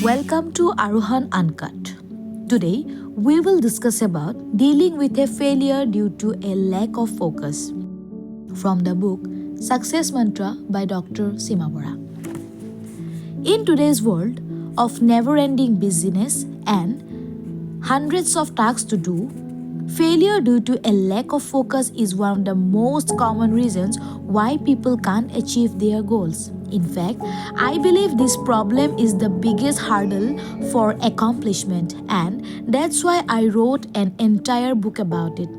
Welcome to Arohan Uncut. Today, we will discuss about dealing with a failure due to a lack of focus. From the book Success Mantra by Dr. Seema Borah. In today's world of never-ending busyness and hundreds of tasks to do, failure due to a lack of focus is one of the most common reasons why people can't achieve their goals. In fact, I believe this problem is the biggest hurdle for accomplishment, and that's why I wrote an entire book about it.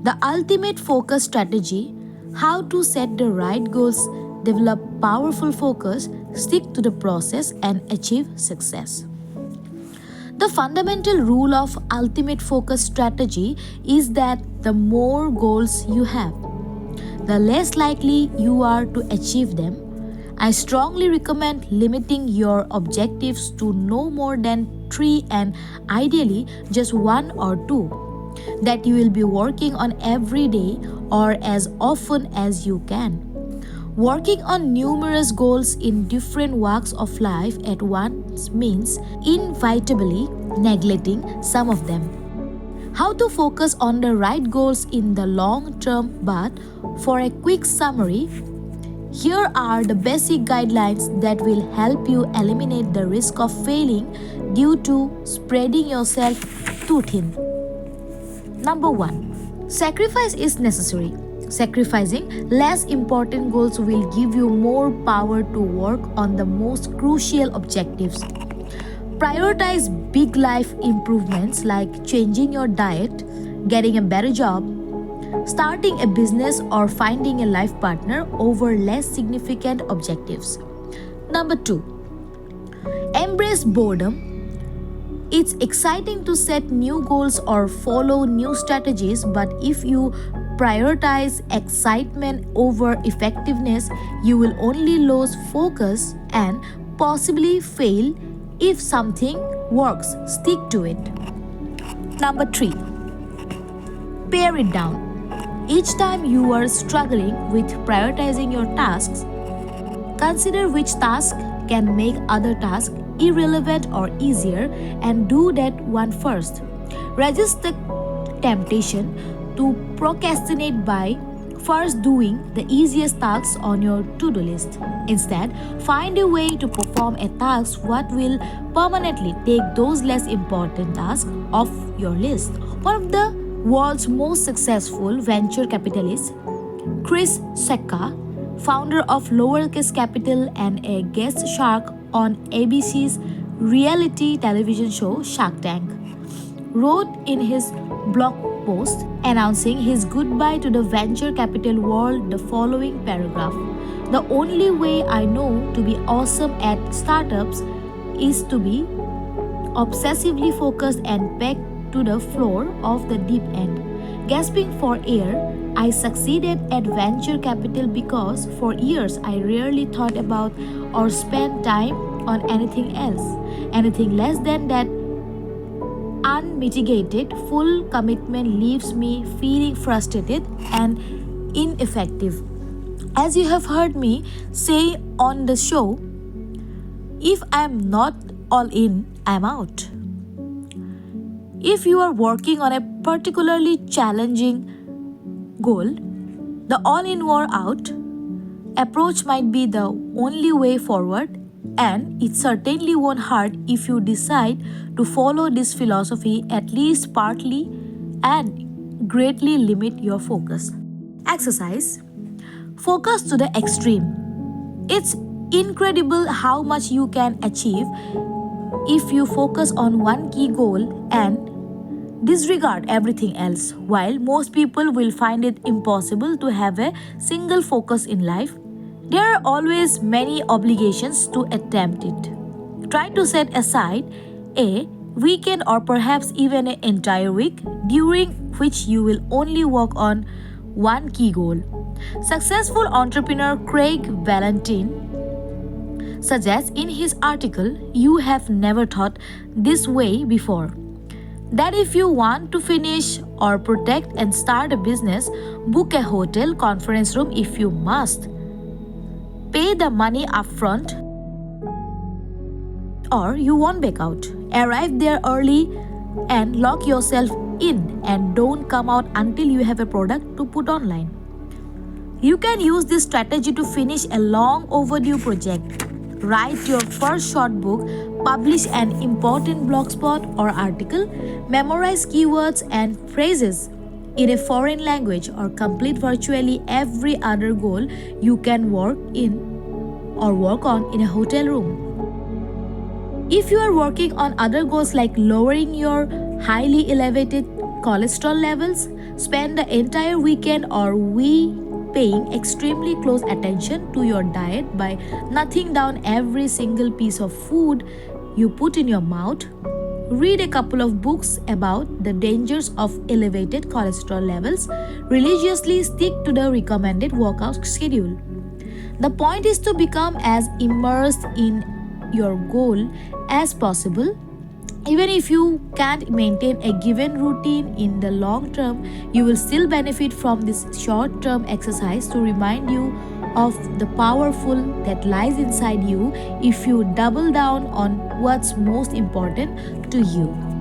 The Ultimate Focus Strategy: How to Set the Right Goals, Develop Powerful Focus, Stick to the Process, and Achieve Success. The fundamental rule of Ultimate Focus Strategy is that the more goals you have, the less likely you are to achieve them. I strongly recommend limiting your objectives to no more than 3 and ideally just 1 or 2 that you will be working on every day or as often as you can. Working on numerous goals in different walks of life at once means inevitably neglecting some of them. How to focus on the right goals in the long term, but for a quick summary, here are the basic guidelines that will help you eliminate the risk of failing due to spreading yourself too thin. Number 1. Sacrifice is necessary. Sacrificing less important goals will give you more power to work on the most crucial objectives. Prioritize big life improvements like changing your diet, getting a better job, starting a business, or finding a life partner over less significant objectives. Number 2. Embrace boredom. It's exciting to set new goals or follow new strategies, but if you prioritize excitement over effectiveness, you will only lose focus and possibly fail. If something works, stick to it. Number 3. Pare it down. Each time you are struggling with prioritizing your tasks, consider which task can make other tasks irrelevant or easier and do that one first. Resist the temptation to procrastinate by first doing the easiest tasks on your to-do list. Instead, find a way to perform a task that will permanently take those less important tasks off your list. One of the world's most successful venture capitalists, Chris Sacca, founder of Lowercase Capital and a guest shark on ABC's reality television show Shark Tank, wrote in his blog post announcing his goodbye to the venture capital world the following paragraph: "The only way I know to be awesome at startups is to be obsessively focused and pegged to the floor of the deep end. Gasping for air, I succeeded at venture capital because for years I rarely thought about or spent time on anything else. Anything less than that unmitigated full commitment leaves me feeling frustrated and ineffective." As you have heard me say on the show, if I am not all in, I am out. If you are working on a particularly challenging goal, the all-in or out approach might be the only way forward, and it certainly won't hurt if you decide to follow this philosophy at least partly and greatly limit your focus. Exercise. Focus to the extreme. It's incredible how much you can achieve if you focus on one key goal and disregard everything else. While most people will find it impossible to have a single focus in life, there are always many obligations to attempt it. Try to set aside a weekend or perhaps even an entire week during which you will only work on one key goal. Successful entrepreneur Craig Valentine suggests in his article, "You have never thought this way before," that if you want to finish or protect and start a business, book a hotel conference room if you must. Pay the money upfront or you won't back out. Arrive there early and lock yourself in and don't come out until you have a product to put online. You can use this strategy to finish a long overdue project, write your first short book, publish an important blog spot or article, memorize keywords and phrases in a foreign language, or complete virtually every other goal you can work on in a hotel room. If you are working on other goals like lowering your highly elevated cholesterol levels, spend the entire weekend or week paying extremely close attention to your diet by noting down every single piece of food you put in your mouth. Read a couple of books about the dangers of elevated cholesterol levels. Religiously stick to the recommended workout schedule. The point is to become as immersed in your goal as possible. Even if you can't maintain a given routine in the long term, you will still benefit from this short term exercise to remind you of the powerful that lies inside you if you double down on what's most important to you.